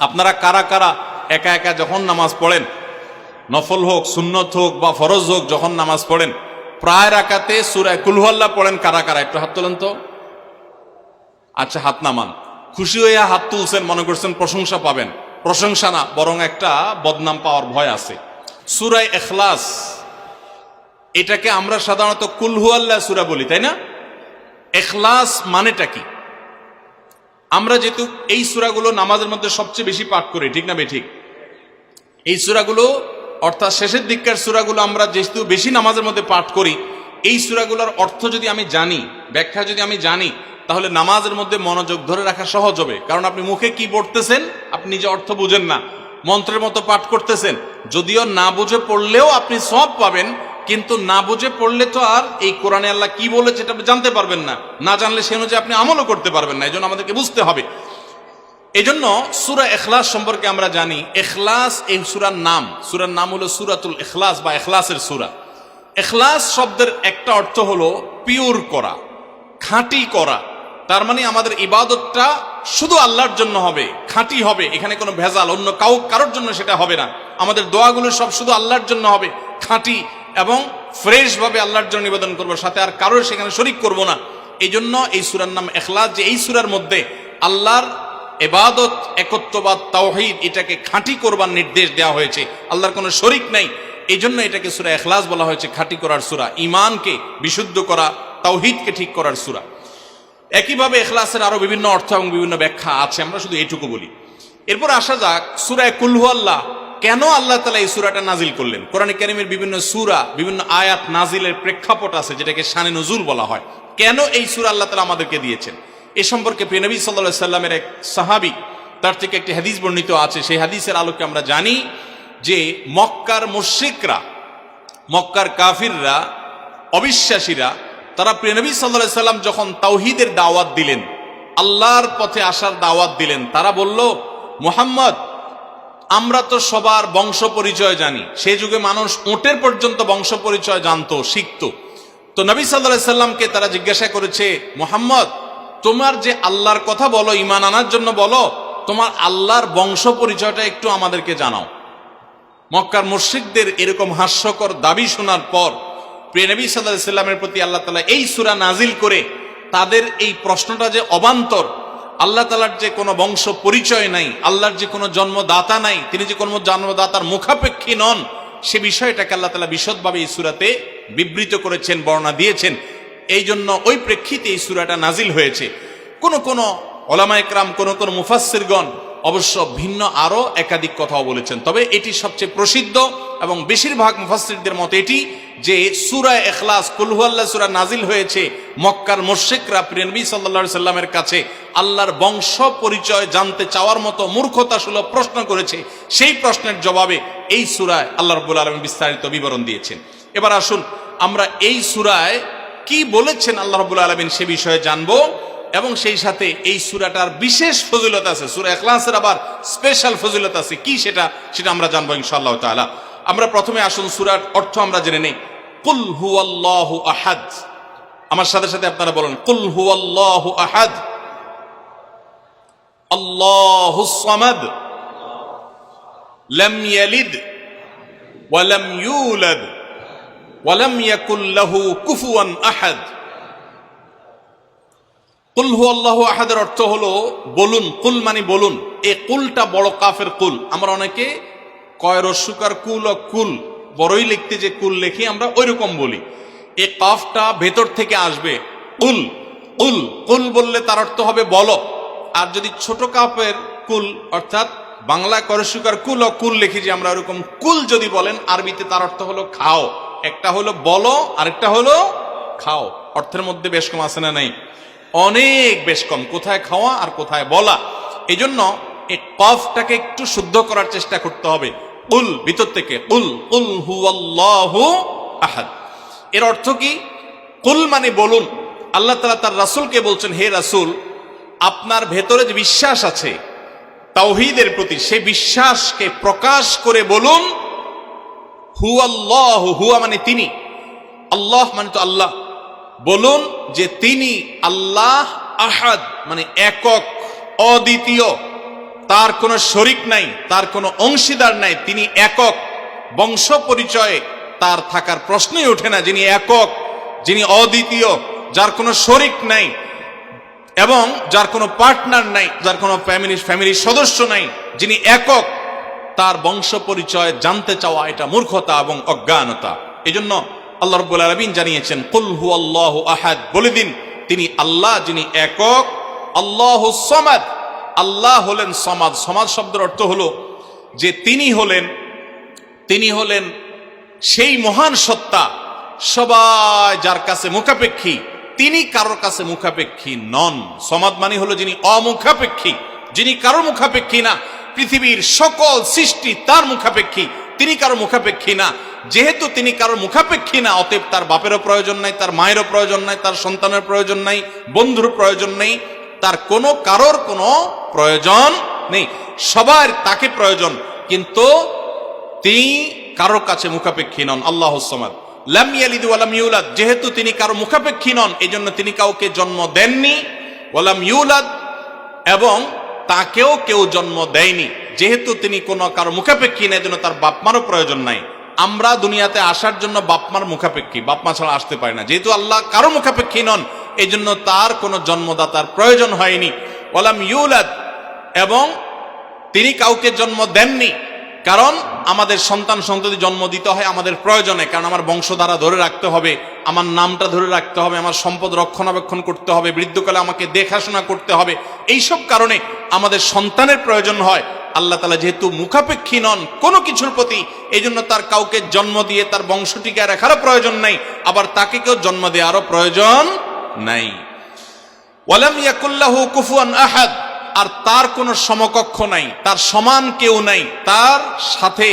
আপনারা কারা কারা একা একা যখন নামাজ পড়েন, নফল হোক সুন্নত হোক বা ফরজ হোক, যখন নামাজ পড়েন প্রায় রাকাতে সূরা কুল হুয়াল্লাহ পড়েন কারা কারা? একটু হাত তোলেন তো। আচ্ছা, হাত নামান। খুশি হইয়া হাত তুলছেন, মনে করছেন প্রশংসা পাবেন। প্রশংসা না, বরং একটা বদনাম পাওয়ার ভয় আছে। সূরা ইখলাস, এটাকে আমরা সাধারণত কুল হুয়াল্লাহ সূরা বলি, তাই না? ইখলাস মানেটা কি? আমরা যেহেতু এই সূরাগুলো নামাজের মধ্যে সবচেয়ে বেশি পাঠ করি, ঠিক না বেঠিক? এই সূরাগুলো অর্থাৎ শেষের দিককার সূরাগুলো আমরা যেহেতু বেশি নামাজের মধ্যে পাঠ করি, এই সূরাগুলোর অর্থ যদি আমি জানি, ব্যাখ্যা যদি আমি জানি, তাহলে নামাজের মধ্যে মনোযোগ ধরে রাখা সহজ হবে। কারণ আপনি মুখে কি পড়তেছেন আপনি নিজে অর্থ বুঝেন না, মন্ত্রের মতো পাঠ করতেছেন। যদিও না বুঝে পড়লেও আপনি সওয়াব পাবেন, কিন্তু না বুঝে পড়লে তো আর এই কোরআনে আল্লাহ কি বলেছে এটা আপনি জানতে পারবেন না। না জানলে সে অনুযায়ী আপনি আমলও করতে পারবেন না। এই জন্য আমাদেরকে বুঝতে হবে। এই জন্য সূরা ইখলাস সম্পর্কে আমরা জানি। ইখলাস এই সূরার নাম, সূরার নাম হলো সূরাতুল ইখলাস বা ইখলাসের সূরা। ইখলাস শব্দের একটা অর্থ হলো পিওর করা, খাঁটি করা। তার মানে আমাদের ইবাদতটা শুধু আল্লাহর জন্য হবে, খাঁটি হবে, এখানে কোনো ভেজাল অন্য কারোর জন্য সেটা হবে না। আমাদের দোয়াগুলো সব শুধু আল্লাহর জন্য হবে, খাঁটি এবং ফ্রেশ ভাবে আল্লাহর জন্য নিবেদন করবো, সাথে আর কারোর সেখানে শরিক করব না। এই জন্য এই সূরার নাম ইখলাস, যে এই সূরার মধ্যে আল্লাহর ইবাদত, একত্ববাদ, তাওহীদ, এটাকে খাঁটি করবার নির্দেশ দেওয়া হয়েছে। আল্লাহর কোনো শরিক নাই, এই জন্য এটাকে সূরা ইখলাস বলা হয়েছে, খাঁটি করার সূরা, ঈমানকে বিশুদ্ধ করা, তাওহীদকে ঠিক করার সূরা। একইভাবে ইখলাসের আরো বিভিন্ন অর্থ এবং বিভিন্ন ব্যাখ্যা আছে, আমরা শুধু এইটুকু বলি। এরপর আসা যাক সূরা কুল হুয়াল্লাহ। কেন আল্লাহ তাআলা এই সূরাটা নাজিল করলেন? কোরআনে কারীমের বিভিন্ন সূরা, বিভিন্ন আয়াত নাজিলের প্রেক্ষাপট আছে, যেটাকে শানে নুজুল বলা হয়। কেন এই সূরা আল্লাহ তাআলা আমাদেরকে দিয়েছেন, এ সম্পর্কে প্রিয় নবী সাল্লাল্লাহু আলাইহি সাল্লামের এক সাহাবী, তার থেকে একটি হাদিস বর্ণিত আছে। সেই হাদিসের আলোকে আমরা জানি যে মক্কার মুশরিকরা, মক্কার কাফিররা, অবিশ্বাসীরা, তারা প্রিয় নবী সাল্লাল্লাহু আলাইহি সাল্লাম যখন তাওহীদের দাওয়াত দিলেন, আল্লাহর পথে আসার দাওয়াত দিলেন, তারা বলল, মুহাম্মদ, আমরা তো সবার বংশ পরিচয় জানি। সেই যুগে মানুষ উটের পর্যন্ত বংশ পরিচয় জানতো, শিখতো। তো নবী সাল্লাল্লাহু আলাইহি সাল্লামকে তারা জিজ্ঞাসা করেছে, মুহাম্মদ, তোমার যে আল্লাহর কথা বলো, ঈমান আনার জন্য বলো, তোমার আল্লাহর বংশ পরিচয়টা একটু আমাদেরকে জানাও। মক্কার মুশরিকদের এরকম হাস্যকর দাবি শোনার পর প্রিয় নবী সাল্লাল্লাহু আলাইহি সাল্লামের প্রতি আল্লাহ তাআলা এই সূরা নাজিল করে তাদের এই প্রশ্নটা যে অবান্তর, আল্লাহ তাআলার যে কোনো বংশ পরিচয় নাই, আল্লাহর যে কোনো জন্মদাতা নাই, তিনি যে কোনো জন্মদাতার মুখাপেক্ষী নন, সে বিষয়টাকে আল্লাহ তাআলা বিশদভাবে এই সূরাতে বিবৃত করেছেন, বর্ণনা দিয়েছেন। এই জন্য ওই প্রেক্ষিতে এই সূরাটা নাজিল হয়েছে। কোন কোন উলামায়ে কেরাম, কোন কোন মুফাসসিরগণ অবশ্য ভিন্ন আরো একাধিক কথাও বলেছেন। তবে এটি সবচেয়ে প্রসিদ্ধ এবং বেশিরভাগ মুফাসসিরদের মত এটি যে সূরা ইখলাস, কুল হুয়াল্লাহ সূরা নাজিল হয়েছে মক্কার মুশরিকরা প্রিয় নবী সাল্লাল্লাহু আলাইহি সাল্লামের কাছে আল্লাহর বংশ পরিচয় জানতে চাওয়ার মতো মূর্খতাসুলভ প্রশ্ন করেছে। সেই প্রশ্নের জবাবে এই সূরায় আল্লাহ রাব্বুল আলামিন বিস্তারিত বিবরণ দিয়েছেন। এবার আসুন আমরা এই সূরায় কি বলেছেন আল্লাহ রাব্বুল আলামিন সে বিষয়ে জানবো, এবং সেই সাথে এই সূরাটার বিশেষ ফজিলত আছে। সূরা ইখলাসের আবার স্পেশাল ফজিলত আছে, কি সেটা আমরা জানবো ইনশাআল্লাহ তাআলা। আমরা প্রথমে আসুন সূরার অর্থ আমরা জেনে নেই। কুল হুয়াল্লাহু আহাদ। আমার সাথে সাথে আপনারা বলেন, কুল হুয়াল্লাহু আহাদ, আল্লাহুস সামাদ, লাম ইয়ালিদ ওয়া লাম ইউলাদ ওয়া লাম ইয়াকুল লাহু কুফুয়ান আহাদ। কুল হুয়াল্লাহু আহাদের অর্থ হলো বলুন। কুল মানে বলুন। এই কুলটা বড় কাফের কুল। আমরা অনেকে কয় রস্যকার কুল ও কুল, বড়ই লিখতে যে কুল লিখি আমরা ওইরকম বলি। এই কাফটা ভেতর থেকে আসবে। কুল কুল কুল বললে তার অর্থ হবে বলো। আর যদি ছোট কাফের কুল, অর্থাৎ বাংলা করস্যকার কুল ও কুল লিখি যে আমরা ওরকম কুল যদি বলেন, আরবিতে তার অর্থ হলো খাও। একটা হলো বলো, আরেকটা হলো খাও। অর্থের মধ্যে বেশ কম আছে না নাই? অনেক বেশ কম। কোথায় খাওয়া আর কোথায় বলা। এই জন্য এই কফটাকে একটু শুদ্ধ করার চেষ্টা করতে হবে। কুল ভিতর থেকে, কুল কুল হুয়াল্লাহু আহাদ। এর অর্থ কি? কুল মানে বলুন। আল্লাহ তাআলা তার রাসূলকে বলছেন, হে রাসূল, আপনার ভেতরে যে বিশ্বাস আছে তাওহীদের প্রতি, সেই বিশ্বাসকে প্রকাশ করে বলুন, হুয়াল্লাহু, হুয়া মানে তিনি, আল্লাহ মানে তো আল্লাহ, বলুন যে তিনি আল্লাহ, আহাদ মানে একক, অদ্বিতীয়, তার কোনো শরিক নাই, তার কোনো অংশীদার নাই, তিনি একক। বংশ পরিচয়ে তার থাকার প্রশ্নই ওঠে না। যিনি একক, যিনি অদ্বিতীয়, যার কোনো শরিক নাই এবং যার কোনো পার্টনার নাই, যার কোনো ফ্যামিলির সদস্য নাই, যিনি একক, তার বংশ পরিচয় জানতে চাওয়া এটা মূর্খতা এবং অজ্ঞানতা। এজন্য আল্লাহ রাব্বুল আলামিন জানিয়েছেন, কুল হুয়াল্লাহু আহাদ, বলে দিন তিনি আল্লাহ যিনি একক, আল্লাহুস সামাদ, আল্লাহ হলেন সমাদ। সমাদ শব্দের অর্থ হলো যে তিনি হলেন সেই মহান সত্তা, সবাই যার কাছে মুখাপেক্ষী, তিনি কারোর কাছে মুখাপেক্ষী নন। সমাদ মানে হলো যিনি অমুখাপেক্ষী, যিনি কারোর মুখাপেক্ষী না। পৃথিবীর সকল সৃষ্টি তার মুখাপেক্ষী, তিনি কারো মুখাপেক্ষী না। যেহেতু তিনি কারোর মুখাপেক্ষী না, অতএব তার বাপেরও প্রয়োজন নাই, তার মায়েরও প্রয়োজন নাই, তার সন্তানের প্রয়োজন নাই, বন্ধুর প্রয়োজন নেই, তার কারোর কোনো প্রয়োজন নেই। সবার তাকে প্রয়োজন, কিন্তু তিনি কারোর কাছে মুখাপেক্ষী নন। আল্লাহুস সামাদ, লাম ইয়ালিদ ওয়া লাম ইউলাদ, যেহেতু তিনি কারো মুখাপেক্ষী নন, এজন্য তিনি কাউকে জন্ম দেননি। ওয়া লাম ইউলাদ, এবং তাকেও কেউ জন্ম দেয়নি। যেহেতু তিনি কোনো কারো মুখাপেক্ষী না, এজন্য তার বাপমারও প্রয়োজন নাই। আমরা দুনিয়াতে আসার জন্য বাপমার মুখাপেক্ষী, বাপমা ছাড়া আসতে পারি না। যেহেতু আল্লাহ কারো মুখাপেক্ষী নন, এই জন্য তার কোনো জন্মদাতার প্রয়োজন হয়নি। ওয়া লাম ইউলাদ, এবং তিনি কাউকে জন্ম দেননি। কারণ আমাদের সন্তান সন্ততি জন্ম দিতে হয় আমাদের প্রয়োজনে, কারণ আমার বংশধারা ধরে রাখতে হবে, আমার নামটা ধরে রাখতে হবে, আমার সম্পদ রক্ষণাবেক্ষণ করতে হবে, বৃদ্ধকালে আমাকে দেখাশোনা করতে হবে। এইসব কারণে আমাদের সন্তানের প্রয়োজন হয়। আল্লাহ তাআলা যেহেতু মুখাপেক্ষী নন কোনো কিছুর প্রতি, এই জন্য তার কাউকে জন্ম দিয়ে তার বংশ টিকায় রাখারও প্রয়োজন নাই, আবার তাকে কেউ জন্ম দেওয়ারও প্রয়োজন নাই। ওয়ালাম ইয়াকুল্লাহু কুফুয়ান আহাদ, আর তার কোনো সমকক্ষ নাই, তার সমান কেউ নাই, তার সাথে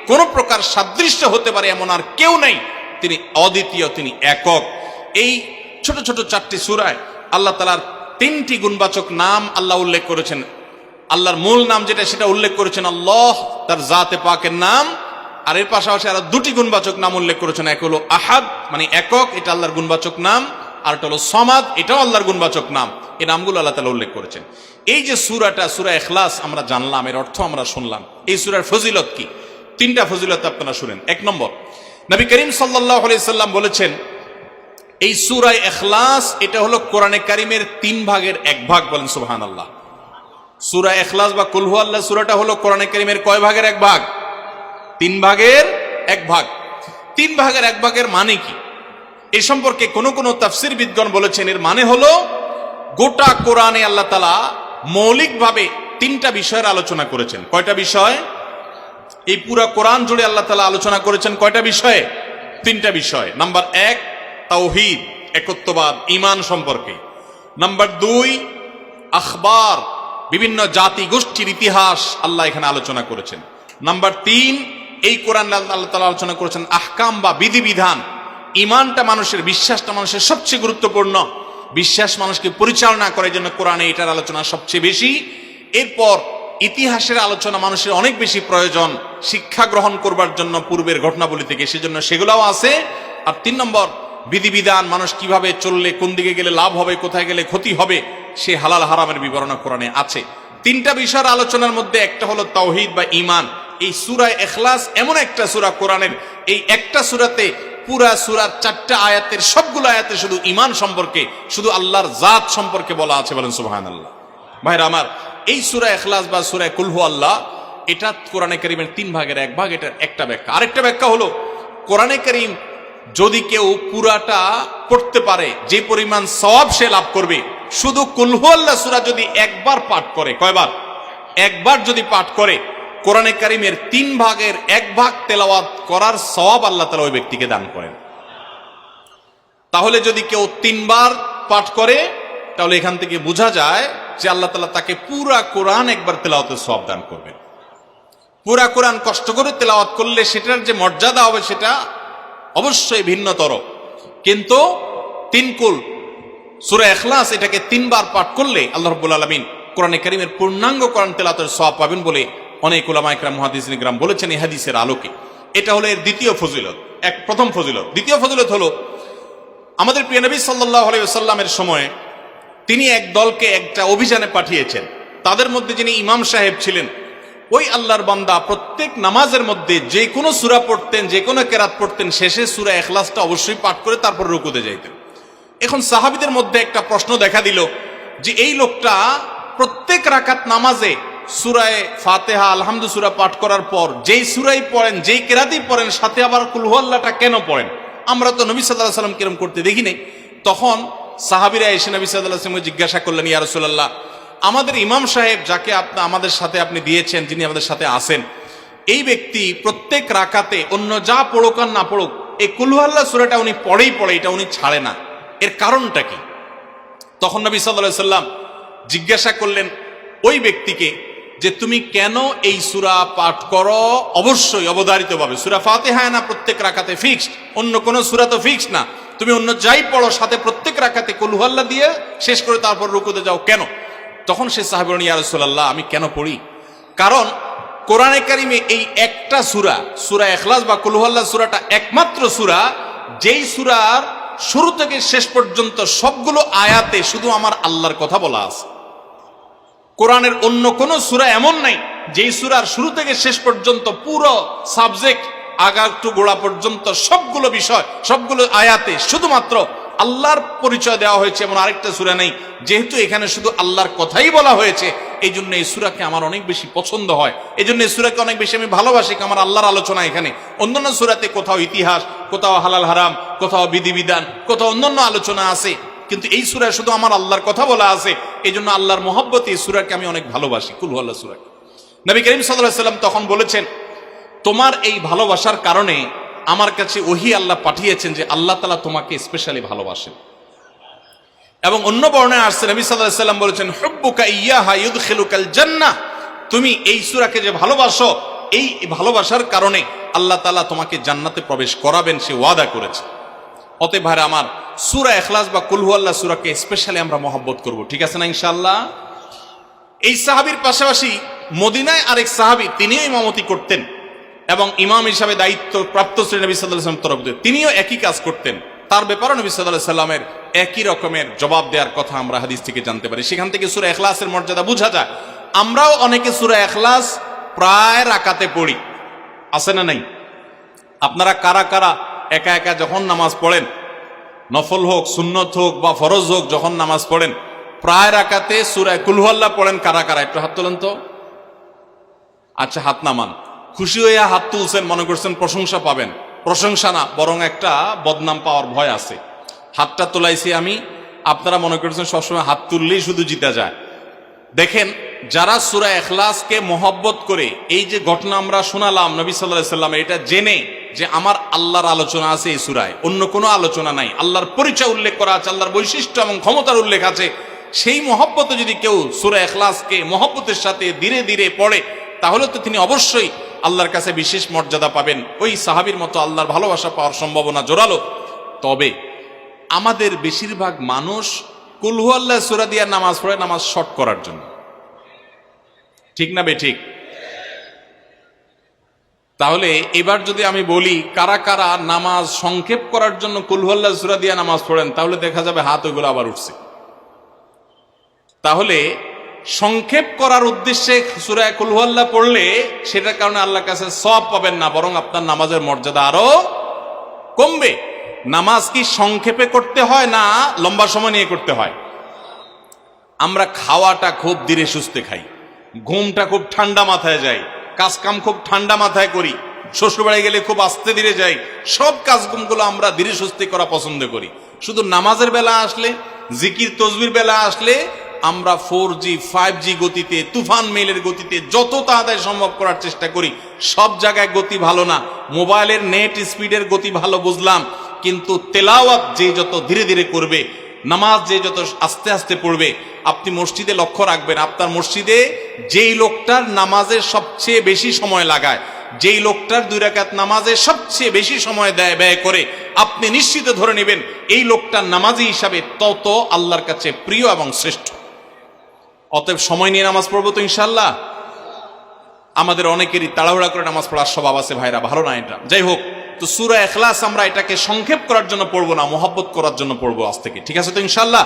কোন প্রকার সাদৃশ্য হতে পারে এমন আর কেউ নাই। তিনি অদ্বিতীয়, তিনি একক। এই ছোট ছোট 4টি সূরায় আল্লাহ তাআলার 3টি গুণবাচক নাম আল্লাহ উল্লেখ করেছেন। আল্লাহর মূল নাম যেটা, সেটা উল্লেখ করেছেন আল্লাহ, তার জাতে পাকের নাম। আর এর পাশাপাশি আরো 2টি গুণবাচক নাম উল্লেখ করেছেন। এক হলো আহাদ, মানে একক, এটা আল্লাহর গুণবাচক নাম। আর এটা হলো সমাদ, এটাও আল্লাহর গুণবাচক নাম। এই নামগুলো আল্লাহ তাআলা উল্লেখ করেছেন। এই যে সূরাটা, সূরা ইখলাস আমরা জানলাম, এর অর্থ আমরা শুনলাম। এই সূরার ফজিলত কি? 3টা ফজিলত আপনারা শুনেন। 1 নম্বর, নবী করিম সাল্লাল্লাহু আলাইহি সাল্লাম বলেছেন, এই সূরা ইখলাস এটা হলো কোরআনে কারীমের 3 ভাগের 1 ভাগ। বলেন সুবহানাল্লাহ। সূরা ইখলাস বা কুল হুয়াল্লাহ সূরাটা হলো কোরআনে কারীমের কয় ভাগের 1 ভাগ? 3 ভাগের 1 ভাগ। 3 ভাগের 1 ভাগের মানে কি? এই সম্পর্কে কোন তাফসীরবিদগণ বলেছেন, এর মানে হলো গোটা কোরআনে আল্লাহ তাআলা মৌলিকভাবে 3টা বিষয়ের আলোচনা করেছেন। কয়টা বিষয়? এই পুরো কোরআন জুড়ে আল্লাহ তাআলা আলোচনা করেছেন কয়টা বিষয়ে? 3টা বিষয়। নাম্বার 1 তাওহীদ, একত্ববাদ, ঈমান সম্পর্কে। নাম্বার 2 আখবার, বিভিন্ন জাতি গোষ্ঠীর ইতিহাস আল্লাহ এখানে আলোচনা করেছেন। নাম্বার 3 এই কোরআন আল্লাহ তাআলা আলোচনা করেছেন আহকাম বা বিধিবিধান। ঈমানটা মানুষের, বিশ্বাসটা মানুষের সবচেয়ে গুরুত্বপূর্ণ। বিশ্বাস মানুষকে পরিচালনা করে, জন্য কোরআনে এটার আলোচনা সবচেয়ে বেশি। এরপর ইতিহাসের আলোচনা মানুষের অনেক বেশি প্রয়োজন শিক্ষা গ্রহণ করবার জন্য পূর্বের ঘটনাবলী থেকে, সেজন্য সেগুলোও আছে। আর 3 নম্বর বিধিবিধান, মানুষ কিভাবে চললে কোন দিকে গেলে লাভ হবে, কোথায় গেলে ক্ষতি হবে, সে হালাল হারামের বিবরণ কোরআনে আছে। 3টা বিষয়ের আলোচনার মধ্যে একটা হলো তাওহীদ বা ঈমান। এই সূরা ইখলাস এমন একটা সূরা কোরআনের, এই একটা সূরাতে পুরা সূরার 4টা আয়াতের সবগুলো আয়াতে শুধু ঈমান সম্পর্কে, শুধু আল্লাহর জাত সম্পর্কে বলা আছে। বলেন সুবহানাল্লাহ। ভাইরা আমার, এই সূরা ইখলাস বা সূরা কুল হুয়াল্লাহ এটা কোরআনে কারীমের 3 ভাগের 1 ভাগ। এটার একটা ব্যাখ্যা। আরেকটা ব্যাখ্যা হলো, কোরআনে কারীম যদি কেউ পুরাটা পড়তে পারে, যে পরিমাণ সওয়াব সে লাভ করবে। শুধু কুল হুয়াল্লাহ সূরা যদি একবার পাঠ করে, কয়বার? একবার যদি পাঠ করে, কোরআনে কারীমের 3 ভাগের 1 ভাগ তেলাওয়াত করার সওয়াব আল্লাহ তাআলা ওই ব্যক্তিকে দান করেন। তাহলে যদি কেউ 3 বার পাঠ করে, তাহলে এখান থেকে বোঝা যায় যে আল্লাহ তাআলা তাকে পুরা কোরআন একবার তেলাওয়াতের সওয়াব দান করবেন। পুরা কোরআন কষ্ট করে তেলাওয়াত করলে সেটার যে মর্যাদা হবে সেটা অবশ্যই ভিন্নতর। কিন্তু 3 কুল সূরা ইখলাস এটাকে 3 বার পাঠ করলে আল্লাহ রাব্বুল আলামিন কোরআনে কারীমের পূর্ণাঙ্গ কোরআন তেলাওয়াতের সওয়াব পাবেন বলে অনেক উলামা ইকরাম, মুহাদ্দিসিন ইকরাম বলেছেন এই হাদিসের আলোকে। এটা হলো এর দ্বিতীয় ফজিলত। প্রথম ফজিলত। দ্বিতীয় ফজিলত হলো, আমাদের প্রিয় নবী সাল্লাল্লাহু আলাইহি ওয়াসাল্লামের সময়ে তিনি এক দলকে একটা অভিযানে পাঠিয়েছেন। তাদের মধ্যে যিনি ইমাম সাহেব ছিলেন, ওই আল্লাহর বান্দা প্রত্যেক নামাজের মধ্যে যে কোনো সূরা পড়তেন, যে কোনো কেরাত পড়তেন, শেষে সূরা ইখলাসটা অবশ্যই পাঠ করে তারপর রুকুতে যাইতেন। এখন সাহাবীদের মধ্যে একটা প্রশ্ন দেখা দিল যে এই লোকটা প্রত্যেক রাকাত নামাজে সূরায়ে ফাতিহা আলহামদু সূরা পাঠ করার পর যেই সূরাই পড়েন, যেই কেরাতই পড়েন, সাথে আবার কুল হুয়াল্লাহটা কেন পড়েন? আমরা তো নবী সাল্লাল্লাহু আলাইহি ওয়াসাল্লাম কিরম করতে দেখি নাই। তখন সাহাবীরা এসে নবী সাল্লাল্লাহু আলাইহি ওয়াসাল্লামকে জিজ্ঞাসা করলেন, ইয়া রাসূলুল্লাহ, আমাদের ইমাম সাহেব যাকে আমাদের সাথে আপনি দিয়েছেন, যিনি আমাদের সাথে আসেন, এই ব্যক্তি প্রত্যেক রাকাতে অন্য যা পড়ুক আর না পড়ুক এই কুল হুয়াল্লাহ সূরাটা উনি পড়েই পড়ে, এটা উনি ছাড়ে না, এর কারণটা কি? তখন নবী সাল্লাল্লাহু আলাইহি ওয়াসাল্লাম জিজ্ঞাসা করলেন ওই ব্যক্তিকে যে তুমি কেন এই সূরা পাঠ করো? অবশ্যই অবধারিতভাবে সূরা ফাতিহা না প্রত্যেক রাকাতে ফিক্সড, অন্য কোন সূরা তো ফিক্সড না, তুমি অন্য যাই পড়ো সাথে প্রত্যেক রাকাতে কুল হুয়াল্লাহ দিয়ে শেষ করে তারপর রুকুতে যাও কেন? তখন সে সাহাবী বলেন, ইয়া রাসূলুল্লাহ, আমি কেন পড়ি? কারণ কোরআনে কারিমে এই একটা সূরা, সূরা ইখলাস বা কুল হুয়াল্লাহ সূরাটা একমাত্র সূরা যেই সূরার শুরু থেকে শেষ পর্যন্ত সবগুলো আয়াতে শুধু আমার আল্লাহর কথা বলা আছে। কোরআনের অন্য কোন সূরা এমন নাই যেই সূরার শুরু থেকে শেষ পর্যন্ত পুরো সাবজেক্ট আগা টু গোড়া পর্যন্ত সবগুলো বিষয়, সবগুলো আয়াতে শুধুমাত্র আল্লাহর পরিচয় দেওয়া হয়েছে, এমন আরেকটা সূরা নেই। যেহেতু এখানে শুধু আল্লাহর কথাই বলা হয়েছে, এই জন্য এই সূরাকে আমার অনেক বেশি পছন্দ হয়, এই জন্য এই সূরাকে অনেক বেশি আমি ভালোবাসি। আমার আল্লাহর আলোচনা এখানে, অন্যান্য সূরাতে কোথাও ইতিহাস, কোথাও হালাল হারাম, কোথাও বিধিবিধান, কোথাও অন্যান্য আলোচনা আছে, কিন্তু এই সূরায় শুধু আমার আল্লাহর কথা বলা আছে। এই জন্য আল্লাহর মহব্বতে এই সূরাকে আমি অনেক ভালোবাসি, কুল হুয়াল্লাহ সূরাকে। নবী করিম সাল্লাল্লাহু আলাইহি ওয়াসাল্লাম তখন বলেছেন, তোমার এই ভালোবাসার কারণে আমার কাছে ওহী আল্লাহ পাঠিয়েছেন যে আল্লাহ তাআলা তোমাকে স্পেশালি ভালোবাসেন। এবং অন্য বর্ণনায় আসছে নবী সাল্লাল্লাহু আলাইহি ওয়াসাল্লাম বলেছেন, হুব্বুকা ইয়্যাহা ইউদখিলুকাল জান্নাহ, তুমি এই সূরাকে যে ভালোবাসো, এই ভালোবাসার কারণে আল্লাহ তাআলা তোমাকে জান্নাতে প্রবেশ করাবেন, সে ওয়াদা করেছে। অতএব ভাইরা আমার, সূরা ইখলাস বা কুল হুয়াল্লাহ সূরাকে স্পেশালি আমরা মহব্বত করব, ঠিক আছে না ইনশাআল্লাহ? এই সাহাবীর পাশাপাশি মদিনায় আরেক সাহাবী, তিনিও ইমামতি করতেন এবং ইমাম হিসাবে দায়িত্ব প্রাপ্ত ছিলেন নবী সাল্লাল্লাহু আলাইহি ওয়াসাল্লাম তরফ থেকে, তিনিও একই কাজ করতেন। তার ব্যাপারে নবী সাল্লাল্লাহু আলাইহি ওয়াসাল্লামের একই রকমের জবাব দেওয়ার কথা আমরা হাদিস থেকে জানতে পারি। সেখান থেকে সূরা ইখলাসের মর্যাদা বোঝা যায়। আমরাও অনেকে সূরা ইখলাস প্রায় রাকাতে পড়ি, আছে না নাই? আপনারা কারা কারা একা একা যখন নামাজ পড়েন, নফল হোক, সুন্নত হোক বা ফরজ হোক, যখন নামাজ পড়েন প্রায় রাকাতে সূরা কুল হুয়াল্লাহ পড়েন কারা কারা? একটু হাত তোলেন তো। আচ্ছা, হাত নামান। খুশি হইয়া হাত তুলছেন, মনে করছেন প্রশংসা পাবেন। প্রশংসা না, বরং একটা বদনাম পাওয়ার ভয় আছে। হাতটা তোলাইছি আমি, আপনারা মনে করছেন সবসময় হাত তুললেই শুধু জিতা যায়। দেখেন, যারা সূরা ইখলাসকে মহব্বত করে, এই যে ঘটনা আমরা শোনালাম নবী সাল্লাল্লাহু আলাইহি ওয়াসাল্লাম, এটা জেনে যে আমার আল্লাহর আলোচনা আছে এই সূরায়, অন্য কোনো আলোচনা নাই, আল্লাহর পরিচয় উল্লেখ করা আছে, আল্লাহর বৈশিষ্ট্য এবং ক্ষমতার উল্লেখ আছে, সেই মহব্বতে যদি কেউ সূরা ইখলাসকে মহব্বতের সাথে ধীরে ধীরে পড়ে, তাহলে তো তিনি অবশ্যই আল্লাহর কাছে বিশেষ মর্যাদা পাবেন। ওই সাহাবীর মতো আল্লাহর ভালোবাসা পাওয়ার সম্ভাবনা জোরালো। তবে আমাদের বেশিরভাগ মানুষ কুল হুয়াল্লাহ সূরা দিয়ে নামাজ পড়ে নামাজ শর্ট করার জন্য, ঠিক না বেঠিক? তাহলে এবার যদি আমি বলি কারা কারা নামাজ সংক্ষেপ করার জন্য কুল হুয়াল্লাহ সূরা দিয়ে নামাজ পড়েন, তাহলে দেখা যাবে হাত ওইগুলো আবার উঠছে। তাহলে সংক্ষেপ করার উদ্দেশ্যে সূরা কুল হুয়াল্লাহ পড়লে সেটার কারণে আল্লাহর কাছে সওয়াব পাবেন না, বরং আপনার নামাজের মর্যাদা আরো কমবে। নামাজ কি সংক্ষেপে করতে হয় না লম্বা সময় নিয়ে করতে হয়? আমরা খাওয়াটা খুব ধীরে সুস্থে খাই, ঘুমটা খুব ঠান্ডা মাথায় যায়, কাজ কাম খুব ঠান্ডা মাথায় করি, শ্বশুরবাড়ি গেলে খুব আস্তে ধীরে যাই, সব কাজগুলো আমরা ধীরে সুস্থে করা পছন্দ করি। শুধু নামাজের বেলা আসলে, জিকির তসবির বেলা আসলে আমরা 4G 5G গতিতে, তুফান মেলের গতিতে যত তাড়াতাড়ি সম্ভব করার চেষ্টা করি। সব জায়গায় গতি ভালো না, মোবাইলের নেট স্পিডের গতি ভালো বুঝলাম, কিন্তু তেলাওয়াত যে যত ধীরে ধীরে করবে, নামাজ যে যত আস্তে আস্তে পড়বে, আপনি মসজিদে লক্ষ্য রাখবেন, আপনার মসজিদে যেই লোকটার নামাজের সবচেয়ে বেশি সময় লাগায়, যেই লোকটার 2 রাকাত নামাজে সবচেয়ে বেশি সময় ব্যয় করে, আপনি নিশ্চিত ধরে নেবেন এই লোকটার নামাজি হিসাবে তত আল্লাহর কাছে প্রিয় এবং শ্রেষ্ঠ। অতএব সময় নিয়ে নামাজ পড়বো তো ইনশাআল্লাহ। আমাদের অনেকেরই তাড়াহুড়া করে নামাজ পড়ার স্বভাব আছে ভাইরা, ভালো না এটা। যাই হোক, তো সূরা ইখলাস আমরা এটাকে সংক্ষেপ করার জন্য পড়বো না, মহব্বত করার জন্য পড়বো আজ থেকে, ঠিক আছে তো ইনশাআল্লাহ।